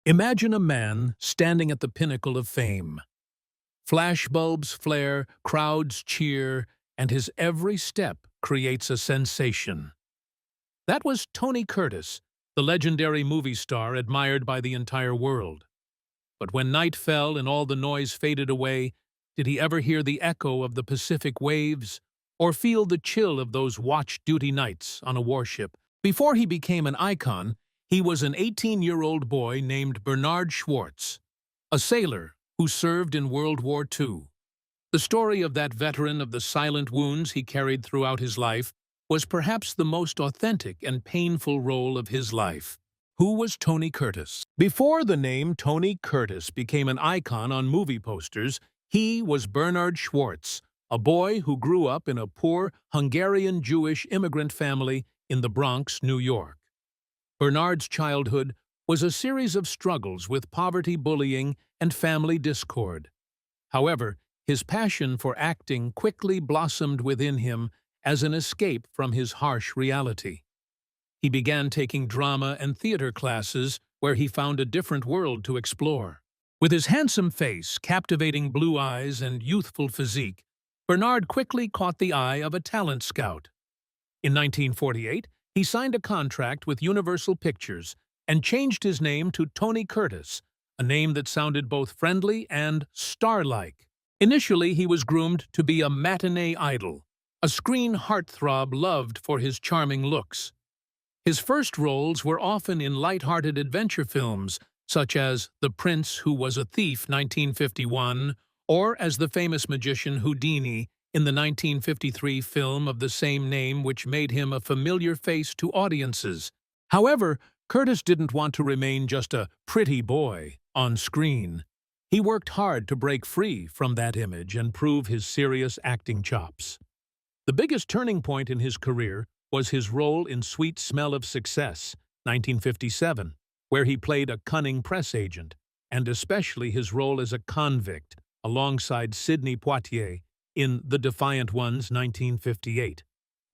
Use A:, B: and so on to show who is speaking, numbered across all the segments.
A: Imagine a man standing at the pinnacle of fame. Flashbulbs flare, crowds cheer, and his every step creates a sensation. That was Tony Curtis, the legendary movie star admired by the entire world. But when night fell and all the noise faded away, did he ever hear the echo of the Pacific waves or feel the chill of those watch-duty nights on a warship? Before he became an icon, he was an 18-year-old boy named Bernard Schwartz, a sailor who served in World War II. The story of that veteran of the silent wounds he carried throughout his life was perhaps the most authentic and painful role of his life. Who was Tony Curtis? Before the name Tony Curtis became an icon on movie posters, he was Bernard Schwartz, a boy who grew up in a poor Hungarian Jewish immigrant family in the Bronx, New York. Bernard's childhood was a series of struggles with poverty, bullying, and family discord. However, his passion for acting quickly blossomed within him as an escape from his harsh reality. He began taking drama and theater classes where he found a different world to explore. With his handsome face, captivating blue eyes, and youthful physique, Bernard quickly caught the eye of a talent scout. In 1948, he signed a contract with Universal Pictures and changed his name to Tony Curtis, a name that sounded both friendly and star-like. Initially, he was groomed to be a matinee idol, a screen heartthrob loved for his charming looks. His first roles were often in light-hearted adventure films, such as The Prince Who Was a Thief, 1951, or as the famous magician Houdini in the 1953 film of the same name, which made him a familiar face to audiences. However, Curtis didn't want to remain just a pretty boy on screen. He worked hard to break free from that image and prove his serious acting chops. The biggest turning point in his career was his role in Sweet Smell of Success, 1957, where he played a cunning press agent, and especially his role as a convict alongside Sidney Poitier in The Defiant Ones, 1958,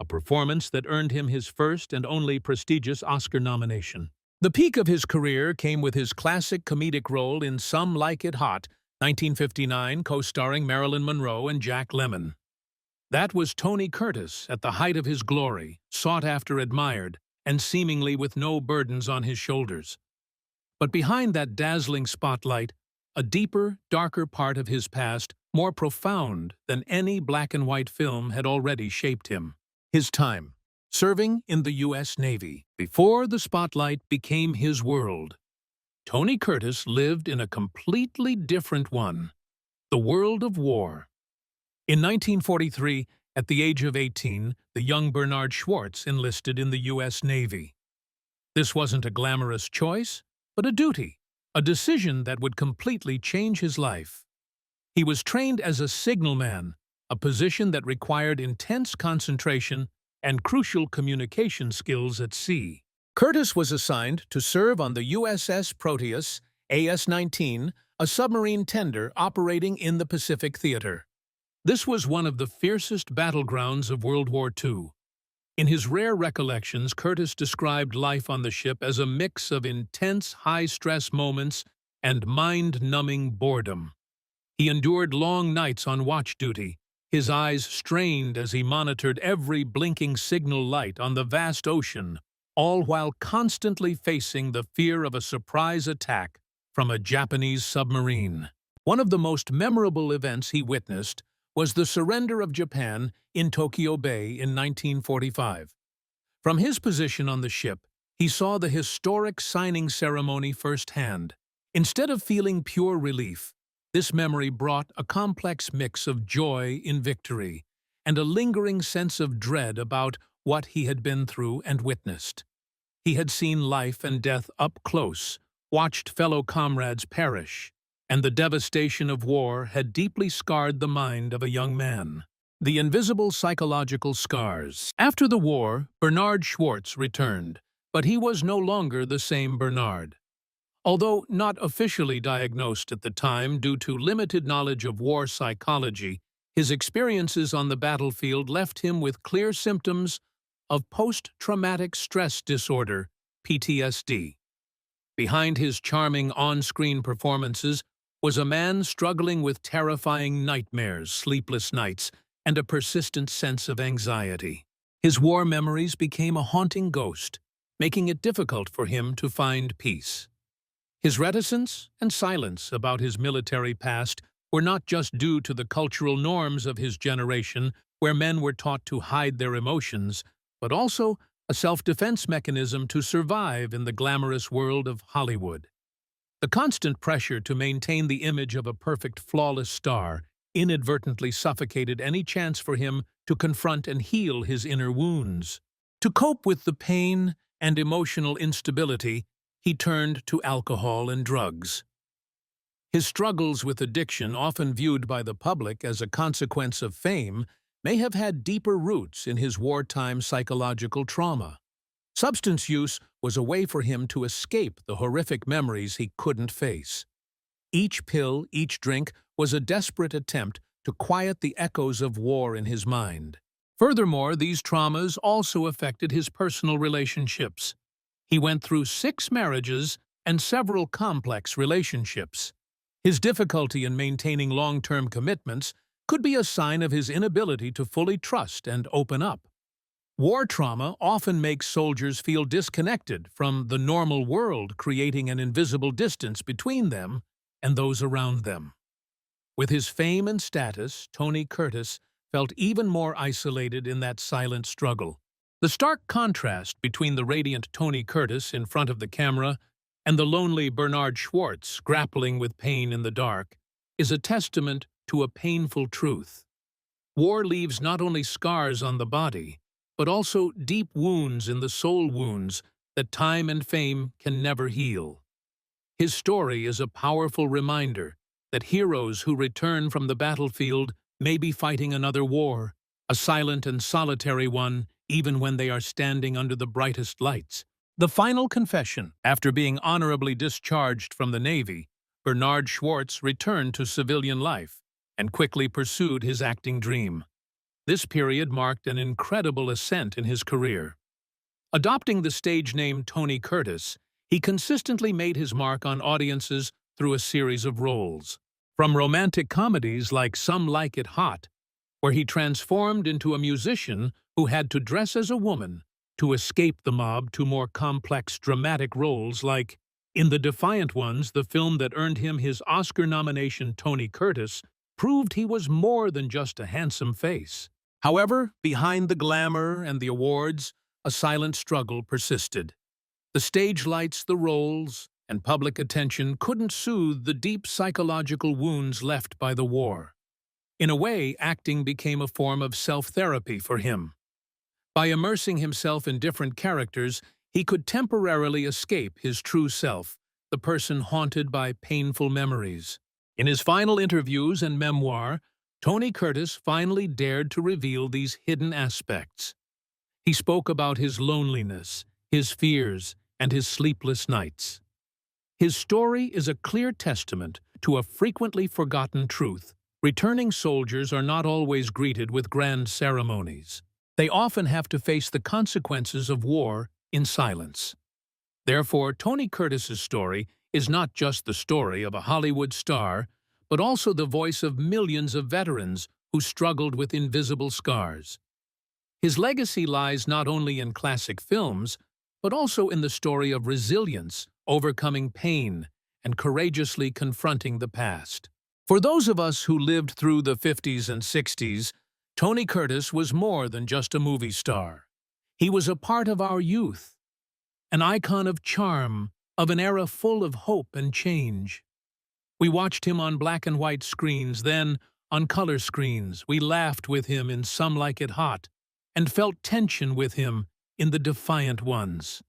A: a performance that earned him his first and only prestigious Oscar nomination. The peak of his career came with his classic comedic role in Some Like It Hot, 1959, co-starring Marilyn Monroe and Jack Lemmon. That was Tony Curtis at the height of his glory, sought after, admired, and seemingly with no burdens on his shoulders. But behind that dazzling spotlight, a deeper, darker part of his past, more profound than any black-and-white film, had already shaped him. His time, serving in the U.S. Navy, before the spotlight became his world. Tony Curtis lived in a completely different one, the world of war. In 1943, at the age of 18, the young Bernard Schwartz enlisted in the U.S. Navy. This wasn't a glamorous choice, but a duty, a decision that would completely change his life. He was trained as a signalman, a position that required intense concentration and crucial communication skills at sea. Curtis was assigned to serve on the USS Proteus, AS-19, a submarine tender operating in the Pacific Theater. This was one of the fiercest battlegrounds of World War II. In his rare recollections, Curtis described life on the ship as a mix of intense, high-stress moments and mind-numbing boredom. He endured long nights on watch duty, his eyes strained as he monitored every blinking signal light on the vast ocean, all while constantly facing the fear of a surprise attack from a Japanese submarine. One of the most memorable events he witnessed was the surrender of Japan in Tokyo Bay in 1945. From his position on the ship, he saw the historic signing ceremony firsthand. Instead of feeling pure relief, this memory brought a complex mix of joy in victory and a lingering sense of dread about what he had been through and witnessed. He had seen life and death up close, watched fellow comrades perish, and the devastation of war had deeply scarred the mind of a young man. The invisible psychological scars. After the war, Bernard Schwartz returned, but he was no longer the same Bernard. Although not officially diagnosed at the time due to limited knowledge of war psychology, his experiences on the battlefield left him with clear symptoms of post-traumatic stress disorder, PTSD. Behind his charming on-screen performances was a man struggling with terrifying nightmares, sleepless nights, and a persistent sense of anxiety. His war memories became a haunting ghost, making it difficult for him to find peace. His reticence and silence about his military past were not just due to the cultural norms of his generation, where men were taught to hide their emotions, but also a self-defense mechanism to survive in the glamorous world of Hollywood. The constant pressure to maintain the image of a perfect, flawless star inadvertently suffocated any chance for him to confront and heal his inner wounds. To cope with the pain and emotional instability, he turned to alcohol and drugs. His struggles with addiction, often viewed by the public as a consequence of fame, may have had deeper roots in his wartime psychological trauma. Substance use was a way for him to escape the horrific memories he couldn't face. Each pill, each drink, was a desperate attempt to quiet the echoes of war in his mind. Furthermore, these traumas also affected his personal relationships. He went through 6 marriages and several complex relationships. His difficulty in maintaining long-term commitments could be a sign of his inability to fully trust and open up. War trauma often makes soldiers feel disconnected from the normal world, creating an invisible distance between them and those around them. With his fame and status, Tony Curtis felt even more isolated in that silent struggle. The stark contrast between the radiant Tony Curtis in front of the camera and the lonely Bernard Schwartz grappling with pain in the dark is a testament to a painful truth. War leaves not only scars on the body, but also deep wounds in the soul, wounds that time and fame can never heal. His story is a powerful reminder that heroes who return from the battlefield may be fighting another war, a silent and solitary one, even when they are standing under the brightest lights. The final confession. After being honorably discharged from the Navy, Bernard Schwartz returned to civilian life and quickly pursued his acting dream. This period marked an incredible ascent in his career. Adopting the stage name Tony Curtis, he consistently made his mark on audiences through a series of roles. From romantic comedies like Some Like It Hot, where he transformed into a musician who had to dress as a woman to escape the mob, to more complex, dramatic roles like in The Defiant Ones, the film that earned him his Oscar nomination. Tony Curtis proved he was more than just a handsome face. However, behind the glamour and the awards, a silent struggle persisted. The stage lights, the roles, and public attention couldn't soothe the deep psychological wounds left by the war. In a way, acting became a form of self-therapy for him. By immersing himself in different characters, he could temporarily escape his true self, the person haunted by painful memories. In his final interviews and memoir, Tony Curtis finally dared to reveal these hidden aspects. He spoke about his loneliness, his fears, and his sleepless nights. His story is a clear testament to a frequently forgotten truth. Returning soldiers are not always greeted with grand ceremonies. They often have to face the consequences of war in silence. Therefore, Tony Curtis's story is not just the story of a Hollywood star, but also the voice of millions of veterans who struggled with invisible scars. His legacy lies not only in classic films, but also in the story of resilience, overcoming pain, and courageously confronting the past. For those of us who lived through the 50s and 60s, Tony Curtis was more than just a movie star. He was a part of our youth, an icon of charm, of an era full of hope and change. We watched him on black and white screens, then on color screens. We laughed with him in Some Like It Hot, and felt tension with him in The Defiant Ones.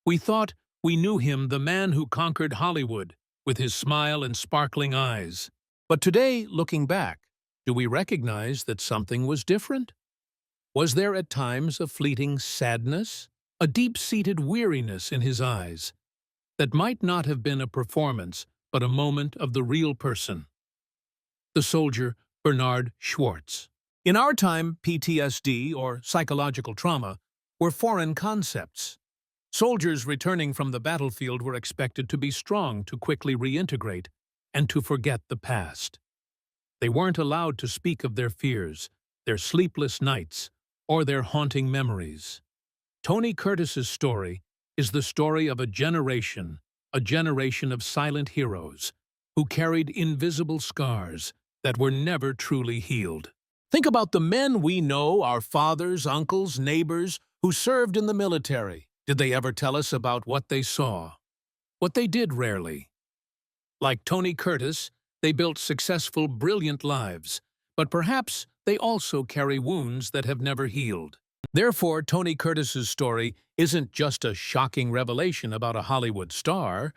A: We thought we knew him, the man who conquered Hollywood, with his smile and sparkling eyes. But today, looking back, do we recognize that something was different? Was there at times a fleeting sadness, a deep-seated weariness in his eyes, that might not have been a performance, but a moment of the real person? The soldier Bernard Schwartz. In our time, PTSD, or psychological trauma, were foreign concepts. Soldiers returning from the battlefield were expected to be strong to quickly reintegrate and to forget the past. They weren't allowed to speak of their fears, their sleepless nights, or their haunting memories. Tony Curtis's story is the story of a generation of silent heroes who carried invisible scars that were never truly healed. Think about the men we know, our fathers, uncles, neighbors, who served in the military. Did they ever tell us about what they saw? What they did rarely. Like Tony Curtis, they built successful, brilliant lives, but perhaps they also carry wounds that have never healed. Therefore, Tony Curtis's story isn't just a shocking revelation about a Hollywood star.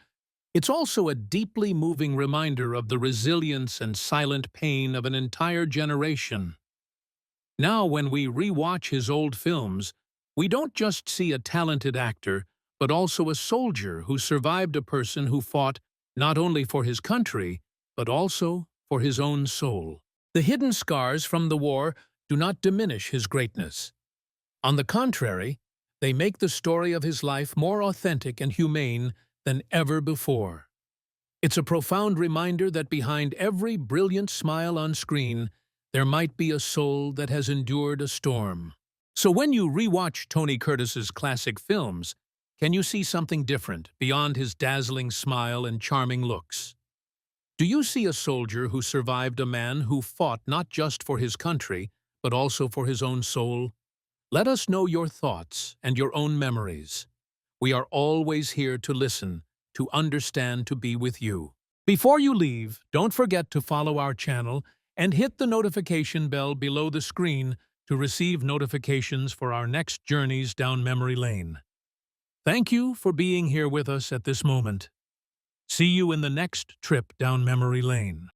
A: It's also a deeply moving reminder of the resilience and silent pain of an entire generation. Now, when we rewatch his old films, we don't just see a talented actor, but also a soldier who survived, a person who fought not only for his country, but also for his own soul. The hidden scars from the war do not diminish his greatness. On the contrary, they make the story of his life more authentic and humane than ever before. It's a profound reminder that behind every brilliant smile on screen, there might be a soul that has endured a storm. So when you rewatch Tony Curtis's classic films, can you see something different beyond his dazzling smile and charming looks? Do you see a soldier who survived, a man who fought not just for his country, but also for his own soul? Let us know your thoughts and your own memories. We are always here to listen, to understand, to be with you. Before you leave, don't forget to follow our channel and hit the notification bell below the screen to receive notifications for our next journeys down memory lane. Thank you for being here with us at this moment. See you in the next trip down memory lane.